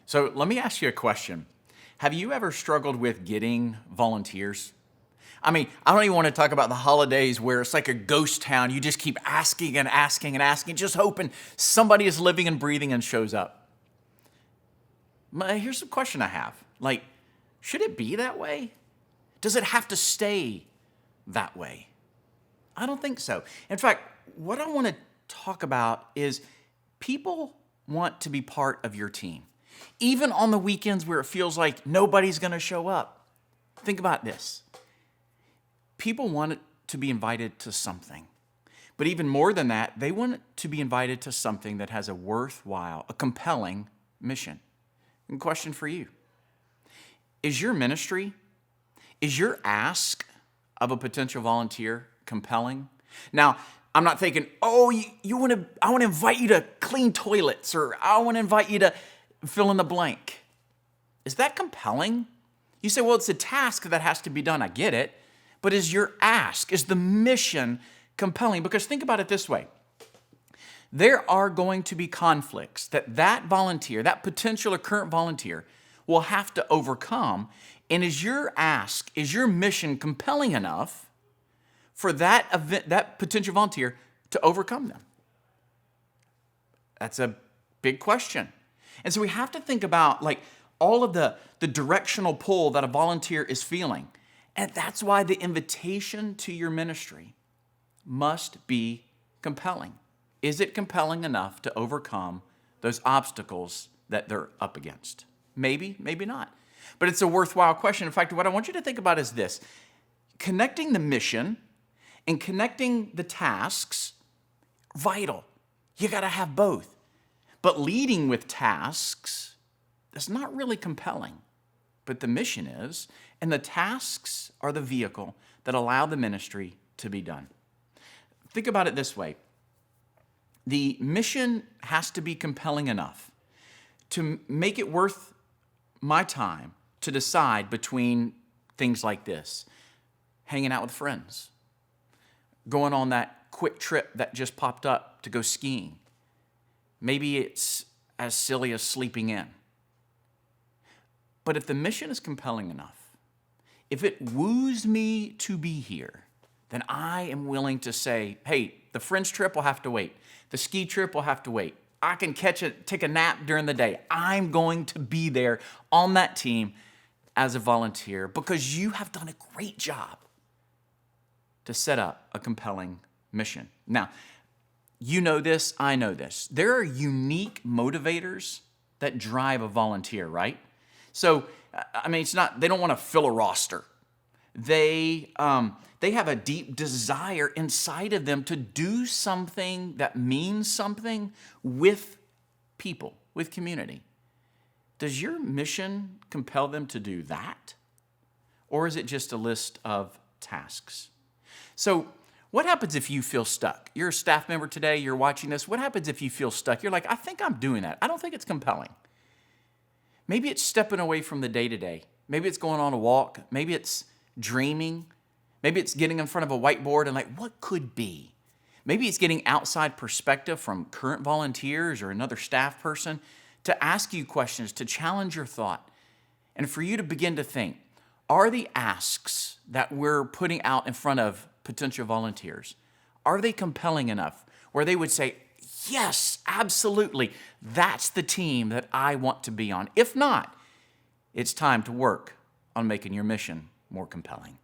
So let me ask you a question. Have you ever struggled with getting volunteers? I mean, I don't even want to talk about the holidays where it's like a ghost town. You just keep asking and asking and asking, just hoping somebody is living and breathing and shows up. Here's a question I have. Should it be that way? Does it have to stay that way? I don't think so. In fact, what I want to talk about is people want to be part of your team. Even on the weekends where it feels like nobody's going to show up. Think about this. People want to be invited to something. But even more than that, they want to be invited to something that has a worthwhile, a compelling mission. And question for you. Is your ministry, is your ask of a potential volunteer compelling? Now, I'm not thinking, I want to invite you to clean toilets, or I want to invite you to fill in the blank. Is that compelling? You say, well, it's a task that has to be done. I get it. But is your ask, is the mission compelling? Because think about it this way. There are going to be conflicts that volunteer, that potential or current volunteer, will have to overcome. And is your ask, is your mission compelling enough for that potential volunteer to overcome them? That's a big question. And so we have to think about all of the directional pull that a volunteer is feeling. And that's why the invitation to your ministry must be compelling. Is it compelling enough to overcome those obstacles that they're up against? Maybe, maybe not. But it's a worthwhile question. In fact, what I want you to think about is this. Connecting the mission and connecting the tasks, vital. You got to have both. But leading with tasks is not really compelling. But the mission is, and the tasks are the vehicle that allow the ministry to be done. Think about it this way. The mission has to be compelling enough to make it worth my time to decide between things like this. Hanging out with friends. Going on that quick trip that just popped up to go skiing. Maybe it's as silly as sleeping in. But if the mission is compelling enough, if it woos me to be here, then I am willing to say, hey, the friends trip will have to wait. The ski trip will have to wait. I can take a nap during the day. I'm going to be there on that team as a volunteer because you have done a great job to set up a compelling mission. Now, you know this, I know this. There are unique motivators that drive a volunteer, right? So, it's not, they don't want to fill a roster. They have a deep desire inside of them to do something that means something with people, with community. Does your mission compel them to do that? Or is it just a list of tasks? So, what happens if you feel stuck? You're a staff member today, you're watching this. What happens if you feel stuck? You're like, I think I'm doing that. I don't think it's compelling. Maybe it's stepping away from the day-to-day. Maybe it's going on a walk. Maybe it's dreaming. Maybe it's getting in front of a whiteboard and what could be? Maybe it's getting outside perspective from current volunteers or another staff person to ask you questions, to challenge your thought, and for you to begin to think, are the asks that we're putting out in front of potential volunteers, are they compelling enough where they would say, yes, absolutely, that's the team that I want to be on. If not, it's time to work on making your mission more compelling.